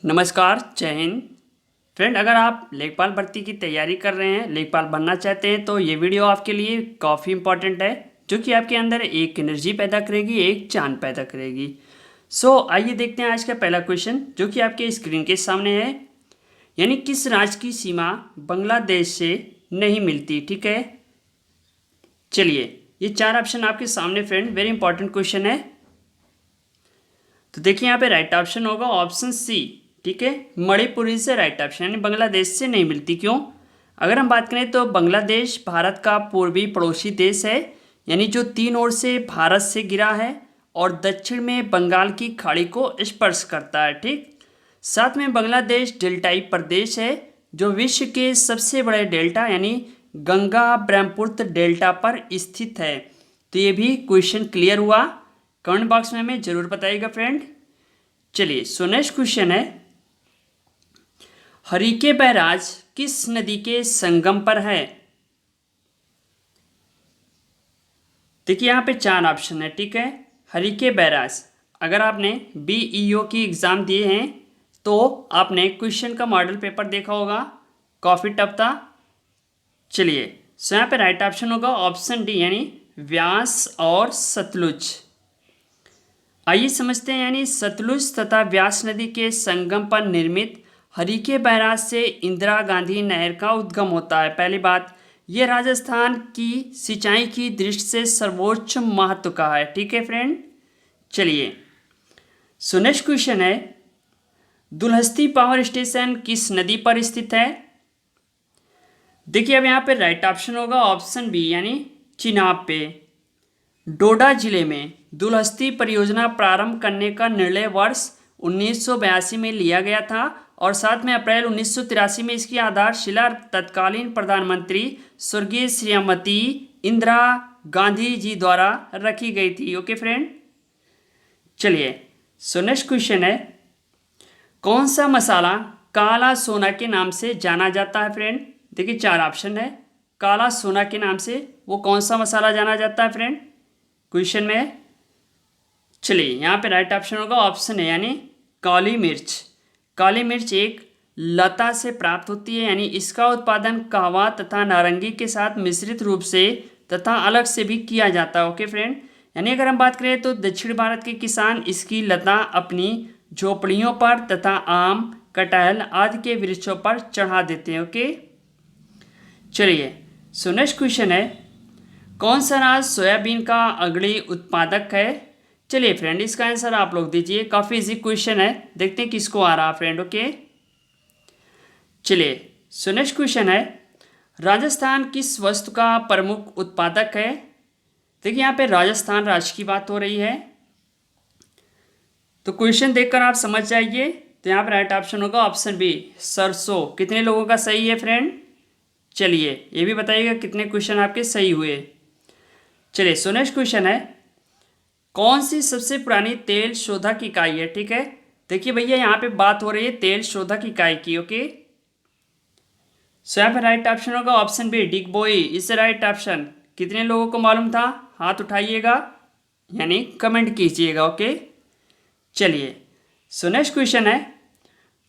नमस्कार, जय हिंद। फ्रेंड, अगर आप लेखपाल भर्ती की तैयारी कर रहे हैं, लेखपाल बनना चाहते हैं, तो ये वीडियो आपके लिए काफ़ी इंपॉर्टेंट है, जो कि आपके अंदर एक एनर्जी पैदा करेगी, एक जान पैदा करेगी। आइए देखते हैं आज का पहला क्वेश्चन, जो कि आपके स्क्रीन के सामने है। यानी किस राज्य की सीमा बांग्लादेश से नहीं मिलती। ठीक है, चलिए ये चार ऑप्शन आपके सामने फ्रेंड, वेरी इंपॉर्टेंट क्वेश्चन है। तो देखिए यहाँ पे राइट ऑप्शन होगा ऑप्शन सी। ठीक है, मणिपुरी से राइट ऑप्शन, यानी बांग्लादेश से नहीं मिलती। क्यों? अगर हम बात करें तो बांग्लादेश भारत का पूर्वी पड़ोसी देश है, यानी जो तीन ओर से भारत से घिरा है और दक्षिण में बंगाल की खाड़ी को स्पर्श करता है। ठीक, साथ में बांग्लादेश डेल्टाई प्रदेश है, जो विश्व के सबसे बड़े डेल्टा यानी गंगा ब्रह्मपुत्र डेल्टा पर स्थित है। तो ये भी क्वेश्चन क्लियर हुआ। कमेंट बॉक्स में हमें जरूर बताइएगा फ्रेंड। चलिए नेक्स्ट क्वेश्चन है, हरिके बैराज किस नदी के संगम पर है? देखिए यहाँ पे चार ऑप्शन है। ठीक है, हरिके बैराज, अगर आपने बीईओ की एग्जाम दिए हैं तो आपने क्वेश्चन का मॉडल पेपर देखा होगा, काफी टफ था। चलिए यहाँ पे राइट ऑप्शन होगा ऑप्शन डी, यानी व्यास और सतलुज। आइए समझते हैं, यानी सतलुज तथा व्यास नदी के संगम पर निर्मित हरिके बैराज से इंदिरा गांधी नहर का उद्गम होता है। पहली बात, यह राजस्थान की सिंचाई की दृष्टि से सर्वोच्च महत्व का है। ठीक है फ्रेंड, चलिए नेक्स्ट क्वेश्चन है, दुलहस्ती पावर स्टेशन किस नदी पर स्थित है? देखिए अब यहाँ पे राइट ऑप्शन होगा ऑप्शन बी, यानी चिनाब पे। डोडा जिले में दुलहस्ती परियोजना प्रारंभ करने का निर्णय वर्ष 1982 में लिया गया था और 7 में अप्रैल 1983 में इसकी आधारशिला तत्कालीन प्रधानमंत्री स्वर्गीय श्रीमती इंदिरा गांधी जी द्वारा रखी गई थी। ओके फ्रेंड, चलिए नेक्स्ट क्वेश्चन है, कौन सा मसाला काला सोना के नाम से जाना जाता है? फ्रेंड देखिए चार ऑप्शन है, काला सोना के नाम से वो कौन सा मसाला जाना जाता है फ्रेंड क्वेश्चन में? चलिए यहाँ पे राइट ऑप्शन होगा ऑप्शन है, यानी काली मिर्च। काली मिर्च एक लता से प्राप्त होती है, यानी इसका उत्पादन कहवा तथा नारंगी के साथ मिश्रित रूप से तथा अलग से भी किया जाता है। ओके फ्रेंड, यानी अगर हम बात करें तो दक्षिण भारत के किसान इसकी लता अपनी झोपड़ियों पर तथा आम, कटहल आदि के वृक्षों पर चढ़ा देते हैं। ओके, चलिए नेक्स्ट क्वेश्चन है, कौन सा राज्य सोयाबीन का अग्रणी उत्पादक है? चलिए फ्रेंड इसका आंसर आप लोग दीजिए, काफ़ी इजी क्वेश्चन है, देखते हैं किसको आ रहा फ्रेंड। ओके, चलिए नेक्स्ट क्वेश्चन है, राजस्थान किस वस्तु का प्रमुख उत्पादक है? देखिए यहाँ पे राजस्थान राज्य की बात हो रही है, तो क्वेश्चन देखकर आप समझ जाइए। तो यहाँ पे राइट ऑप्शन होगा ऑप्शन बी, सरसों। कितने लोगों का सही है फ्रेंड? चलिए ये भी बताइएगा कितने क्वेश्चन आपके सही हुए। चलिए नेक्स्ट क्वेश्चन है, कौन सी सबसे पुरानी तेल शोधक इकाई है? ठीक है, देखिए भैया यहाँ पे बात हो रही है तेल शोधक इकाई की। ओके, यहाँ पे राइट ऑप्शन होगा option B, Digboi is right option. कितने लोगों को मालूम था? हाथ उठाइएगा, यानी कमेंट कीजिएगा। ओके, चलिए नेक्स्ट क्वेश्चन है,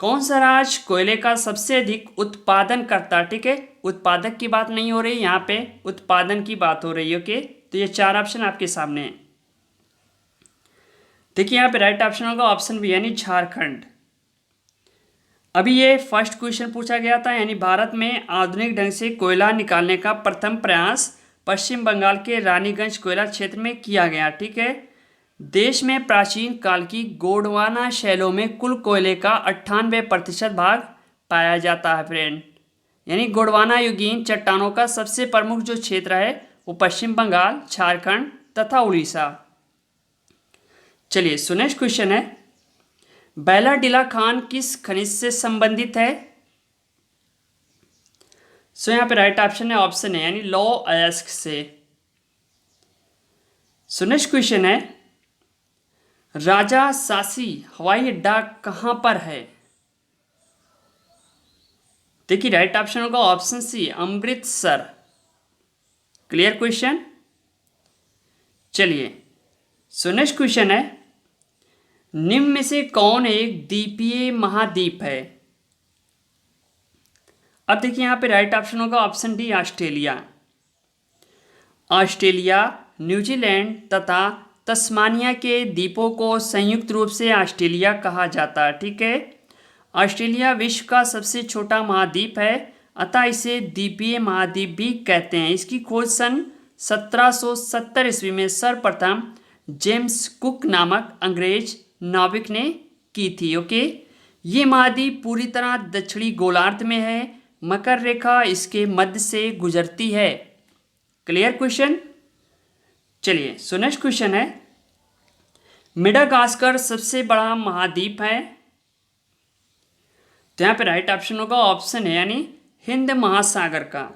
कौन सा राज्य कोयले का सबसे अधिक उत्पादन करता है? ठीक है, उत्पादक की बात नहीं हो रही यहाँ पे, उत्पादन की बात हो रही है। ओके, तो ये चार ऑप्शन आपके सामने हैं। देखिए यहाँ पे राइट ऑप्शन होगा ऑप्शन बी, यानी झारखंड। अभी ये फर्स्ट क्वेश्चन पूछा गया था, यानी भारत में आधुनिक ढंग से कोयला निकालने का प्रथम प्रयास पश्चिम बंगाल के रानीगंज कोयला क्षेत्र में किया गया। ठीक है, देश में प्राचीन काल की गोंडवाना शैलों में कुल कोयले का 98% भाग पाया जाता है फ्रेंड, यानी गोंडवाना युगीन चट्टानों का सबसे प्रमुख जो क्षेत्र है वो पश्चिम बंगाल, झारखंड तथा उड़ीसा। चलिए नेक्स्ट क्वेश्चन है, बैलाडीला खान किस खनिज से संबंधित है? यहाँ पे राइट ऑप्शन है ऑप्शन है, यानी लौ अयस्क से। नेक्स्ट क्वेश्चन है, राजा सासी हवाई अड्डा कहां पर है? देखिए राइट ऑप्शन होगा option C, Amritsar. Clear question? चलिए नेक्स्ट क्वेश्चन है, निम्न में से कौन एक द्वीपीय महाद्वीप है? अब देखिए यहाँ पे राइट ऑप्शन होगा option D Australia. Australia, New Zealand तथा तस्मानिया के द्वीपों को संयुक्त रूप से ऑस्ट्रेलिया कहा जाता है। ठीक है, ऑस्ट्रेलिया विश्व का सबसे छोटा महाद्वीप है, अतः इसे द्वीपीय महाद्वीप भी कहते हैं। इसकी खोज सन 1770 ईस्वी में सर्वप्रथम जेम्स कुक नामक अंग्रेज नाविक ने की थी। ओके, ये महाद्वीप पूरी तरह दक्षिणी गोलार्ध में है। मकर रेखा इसके मध्य से गुजरती है। Clear question. चलिए, सो नेक्स्ट क्वेश्चन है, मेडागास्कर सबसे बड़ा महाद्वीप है? तो यहाँ पे राइट ऑप्शन होगा ऑप्शन है यानी हिंद महासागर का।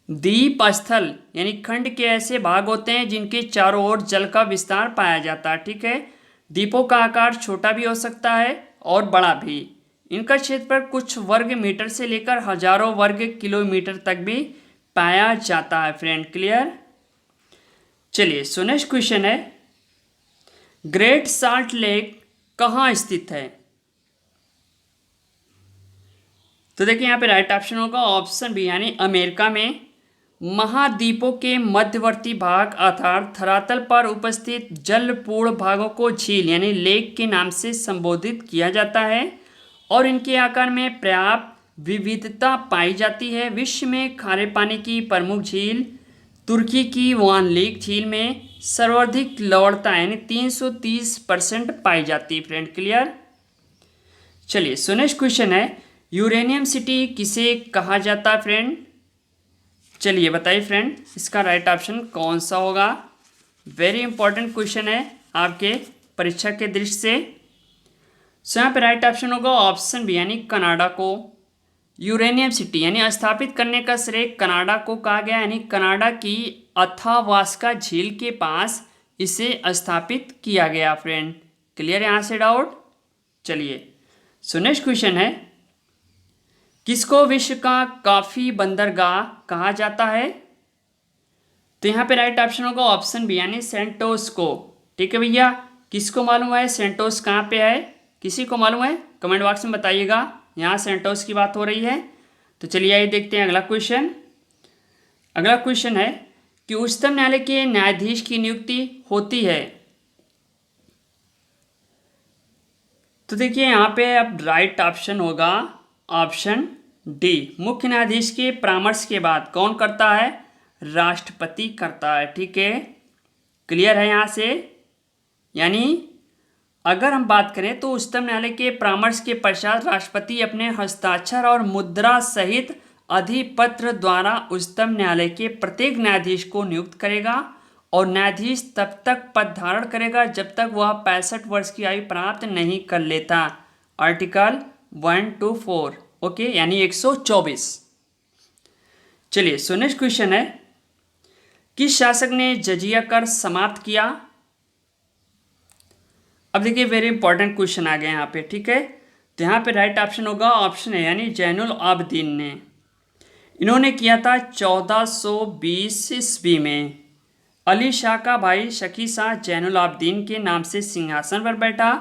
द्वीप स्थल यानी खंड के ऐसे भाग होते हैं जिनके चारों ओर जल का विस्तार पाया जाता है। ठीक है, द्वीपों का आकार छोटा भी हो सकता है और बड़ा भी। इनका क्षेत्रफल कुछ वर्ग मीटर से लेकर हजारों वर्ग किलोमीटर तक भी पाया जाता है फ्रेंड। क्लियर। चलिए, सो नेक्स्ट क्वेश्चन है, ग्रेट साल्ट लेक कहाँ स्थित है? तो देखिए यहाँ पे राइट ऑप्शन होगा ऑप्शन बी यानी अमेरिका में। महाद्वीपों के मध्यवर्ती भाग अर्थात धरातल पर उपस्थित जलपूर्ण भागों को झील यानी लेक के नाम से संबोधित किया जाता है और इनके आकार में पर्याप्त विविधता पाई जाती है। विश्व में खारे पानी की प्रमुख झील तुर्की की वान लेक झील में सर्वाधिक लवणता यानी 330% पाई जाती है फ्रेंड। क्लियर। चलिए, सो नेक्स्ट क्वेश्चन है, यूरेनियम सिटी किसे कहा जाता है फ्रेंड? चलिए बताइए फ्रेंड, इसका राइट ऑप्शन कौन सा होगा? वेरी इंपॉर्टेंट क्वेश्चन है आपके परीक्षा के दृष्टि से। सो यहाँ पे राइट ऑप्शन होगा ऑप्शन बी यानी कनाडा को यूरेनियम सिटी यानी स्थापित करने का श्रेय कनाडा को कहा गया, यानी कनाडा की अथावास्का झील के पास इसे स्थापित किया गया फ्रेंड। क्लियर यहाँ से डाउट? चलिए, सो नेक्स्ट क्वेश्चन है, किसको विश्व का काफी बंदरगाह कहा जाता है? तो यहाँ पे राइट ऑप्शन होगा ऑप्शन बी यानी सेंटोस को। ठीक है भैया, किसको मालूम है सेंटोस कहाँ पे है? किसी को मालूम है? कमेंट बॉक्स में बताइएगा। यहाँ सेंटोस की बात हो रही है। तो चलिए आइए देखते हैं अगला क्वेश्चन। अगला क्वेश्चन है कि उच्चतम न्यायालय के न्यायाधीश की नियुक्ति होती है। तो देखिए यहाँ पे अब राइट ऑप्शन होगा ऑप्शन डी, मुख्य न्यायाधीश के परामर्श के बाद कौन करता है? राष्ट्रपति करता है। ठीक है, क्लियर है यहाँ से? यानी अगर हम बात करें तो उच्चतम न्यायालय के परामर्श के पश्चात राष्ट्रपति अपने हस्ताक्षर और मुद्रा सहित अधिपत्र द्वारा उच्चतम न्यायालय के प्रत्येक न्यायाधीश को नियुक्त करेगा और न्यायाधीश तब तक पद धारण करेगा जब तक वह 65 वर्ष की आयु प्राप्त नहीं कर लेता। आर्टिकल 124 ओके, यानी 124। चलिए, सो नेक्स्ट क्वेश्चन है, किस शासक ने जजिया कर समाप्त किया? अब देखिए वेरी इंपॉर्टेंट क्वेश्चन आ गया यहाँ पे। ठीक है, तो यहाँ पे राइट ऑप्शन होगा ऑप्शन है यानी जैनुल आबदीन ने। इन्होंने किया था 1420 ईस्वी में। अली शाह का भाई शकी शाह जैनुल आबदीन के नाम से सिंहासन पर बैठा।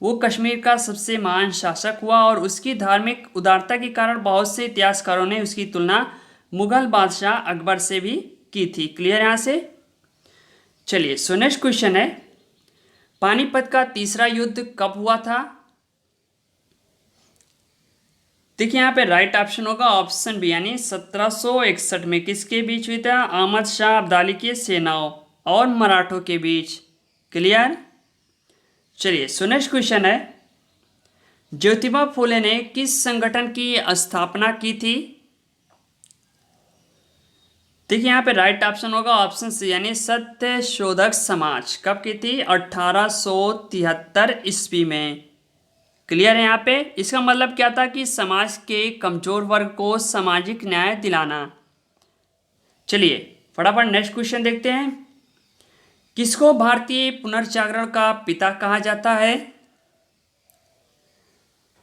वो कश्मीर का सबसे महान शासक हुआ और उसकी धार्मिक उदारता के कारण बहुत से इतिहासकारों ने उसकी तुलना मुगल बादशाह अकबर से भी की थी। क्लियर यहाँ से? चलिए, सो नेक्स्ट क्वेश्चन है, पानीपत का तीसरा युद्ध कब हुआ था? देखिए यहाँ पे राइट ऑप्शन होगा ऑप्शन बी यानी 1761 में। किसके बीच हुई था? अहमद शाह अब्दाली की सेनाओं और मराठों के बीच। क्लियर। चलिए, सो नेक्स्ट क्वेश्चन है, ज्योतिबा फुले ने किस संगठन की स्थापना की थी? देखिए यहाँ पे राइट ऑप्शन होगा ऑप्शन सी यानी सत्य शोधक समाज। कब की थी? 1873 ईस्वी में। क्लियर है यहाँ पे? इसका मतलब क्या था कि समाज के कमजोर वर्ग को सामाजिक न्याय दिलाना। चलिए फटाफट नेक्स्ट क्वेश्चन देखते हैं, किसको भारतीय पुनर्जागरण का पिता कहा जाता है?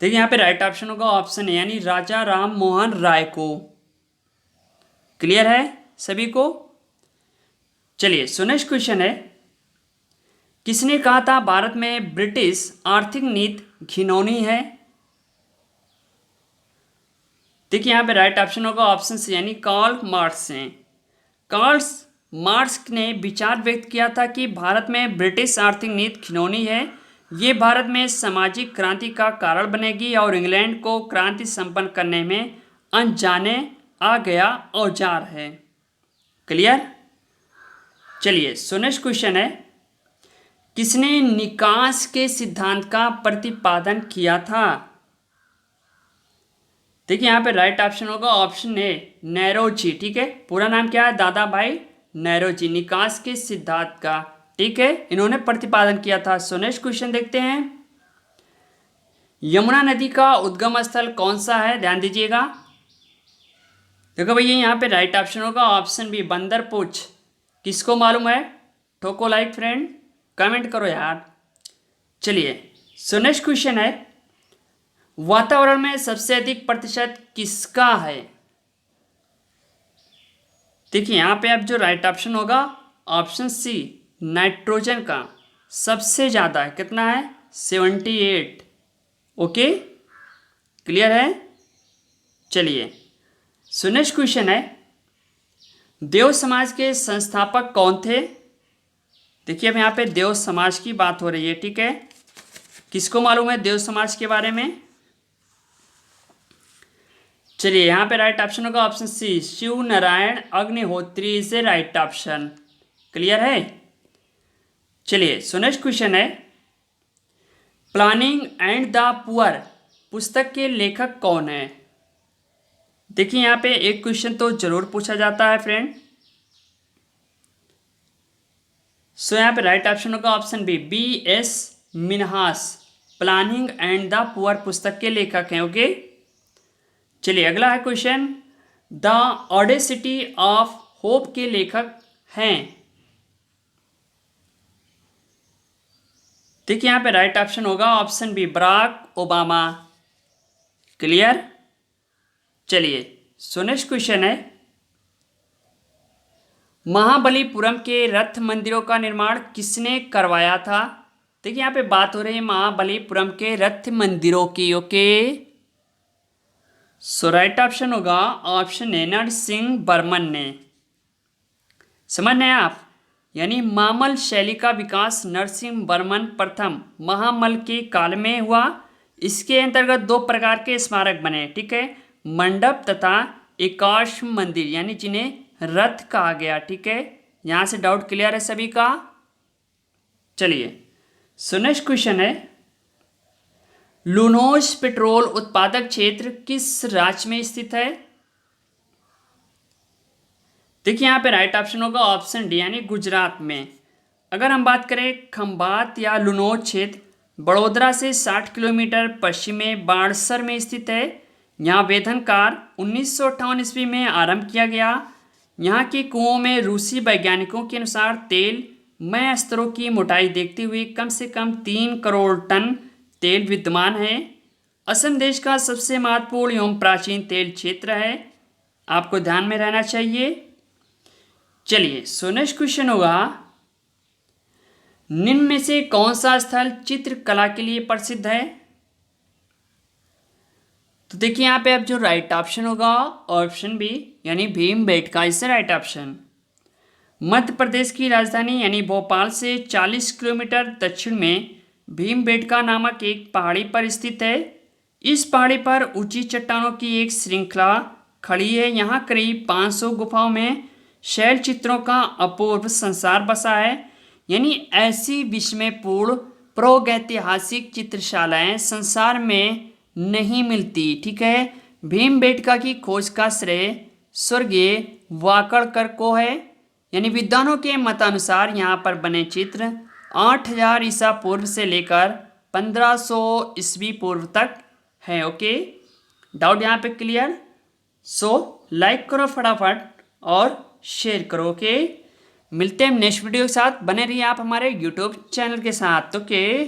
देखिए यहाँ पे राइट ऑप्शन होगा ऑप्शन ए यानी राजा राम मोहन राय को। क्लियर है सभी को? चलिए सो नेक्स्ट क्वेश्चन है, किसने कहा था भारत में ब्रिटिश आर्थिक नीति घिनौनी है? देखिए यहाँ पे राइट ऑप्शन होगा ऑप्शन सी यानी कार्ल मार्क्स हैं। कार्ल मार्क्स ने विचार व्यक्त किया था कि भारत में ब्रिटिश आर्थिक नीति घिनौनी है, ये भारत में सामाजिक क्रांति का कारण बनेगी और इंग्लैंड को क्रांति संपन्न करने में अनजाने आ गया औजार है। क्लियर? चलिए सो नेक्स्ट क्वेश्चन है, किसने निकास के सिद्धांत का प्रतिपादन किया था? देखिए यहाँ पे राइट ऑप्शन होगा ऑप्शन ए नैरोजी। ठीक है, पूरा नाम क्या है? दादा भाई नैरोजी, निकास के सिद्धांत का। ठीक है, इन्होंने प्रतिपादन किया था। सो नेक्स्ट क्वेश्चन देखते हैं, यमुना नदी का उद्गम स्थल कौन सा है? ध्यान दीजिएगा। देखो भैया यहाँ पे राइट ऑप्शन होगा ऑप्शन बी बंदरपूछ। किसको मालूम है? ठोको लाइक फ्रेंड, कमेंट करो यार। चलिए सो नेक्स्ट क्वेश्चन है, वातावरण में सबसे अधिक प्रतिशत किसका है? देखिए यहाँ पे अब जो राइट ऑप्शन होगा ऑप्शन सी नाइट्रोजन का सबसे ज़्यादा है। कितना है? 78। ओके, क्लियर है? चलिए सो नेक्स्ट क्वेश्चन है, देव समाज के संस्थापक कौन थे? देखिए अब यहाँ पे देव समाज की बात हो रही है। ठीक है, किसको मालूम है देव समाज के बारे में? चलिए यहाँ पे राइट ऑप्शन होगा option C Shiv Narayan Agnihotri is a right option. Clear है? चलिए सो नेक्स्ट क्वेश्चन है, प्लानिंग एंड द पुअर पुस्तक के लेखक कौन है? देखिए यहाँ पे एक क्वेश्चन तो जरूर पूछा जाता है फ्रेंड। सो यहाँ पे राइट ऑप्शन होगा option B B.S. Minhas, planning and the poor पुस्तक के लेखक हैं। ओके, चलिए अगला है question, the audacity of hope के लेखक हैं? देखिए यहाँ पे राइट ऑप्शन होगा option B Barack Obama. Clear? चलिए सो नेक्स्ट क्वेश्चन है, महाबलीपुरम के रथ मंदिरों का निर्माण किसने करवाया था? देखिए यहाँ पे बात हो रही है महाबलीपुरम के रथ मंदिरों की। ओके, सो राइट ऑप्शन होगा ऑप्शन ए नरसिंह बर्मन ने। समझ रहे हैं आप? यानी मामल शैली का विकास नरसिंह बर्मन प्रथम महामल के काल में हुआ। इसके अंतर्गत दो प्रकार के स्मारक बने। ठीक है, मंडप तथा एकाश मंदिर, यानी जिन्हें रथ कहा गया। ठीक है, यहाँ से डाउट क्लियर है सभी का? चलिए सो नेक्स्ट क्वेश्चन है, लुनोज पेट्रोल उत्पादक क्षेत्र किस राज्य में स्थित है? देखिए यहाँ पे राइट ऑप्शन होगा ऑप्शन डी यानी गुजरात में। अगर हम बात करें खंभात या लुनोज क्षेत्र बड़ोदरा से 60 किलोमीटर पश्चिम में बाड़सर में स्थित है। यहाँ वेधन कार्य 1958 ईस्वी में आरंभ किया गया। यहाँ के कुओं में रूसी वैज्ञानिकों के अनुसार तेल मय स्तरों की मोटाई देखते हुए कम से कम 3 करोड़ टन तेल विद्यमान है। असम देश का सबसे महत्वपूर्ण एवं प्राचीन तेल क्षेत्र है, आपको ध्यान में रहना चाहिए। चलिए सो नेक्स्ट क्वेश्चन होगा, निम्न में से कौन सा स्थल चित्रकला के लिए प्रसिद्ध है? तो देखिए यहाँ पे अब जो राइट ऑप्शन होगा ऑप्शन बी यानी Bhimbetka is right option. Madhya Pradesh की राजधानी यानी भोपाल से 40 किलोमीटर दक्षिण में भीमबेटका नामक एक पहाड़ी पर स्थित है। इस पहाड़ी पर ऊंची चट्टानों की एक श्रृंखला खड़ी है। यहाँ करीब 500 गुफाओं में शैल चित्रों का अपूर्व संसार बसा है। यानी ऐसी विस्मयपूर्ण प्रागैतिहासिक चित्रशालाएं संसार में नहीं मिलती। ठीक है, भीमबेटका की खोज का श्रेय स्वर्गीय वाकड़कर को है। यानी विद्वानों के मतानुसार यहाँ पर बने चित्र 8000 ईसा पूर्व से लेकर 1500 ईस्वी पूर्व तक है। ओके, डाउट यहाँ पे क्लियर? सो लाइक करो फटाफट और शेयर करो। ओके, मिलते हैं नेक्स्ट वीडियो के साथ। बने रहिए आप हमारे यूट्यूब चैनल के साथ। ओके।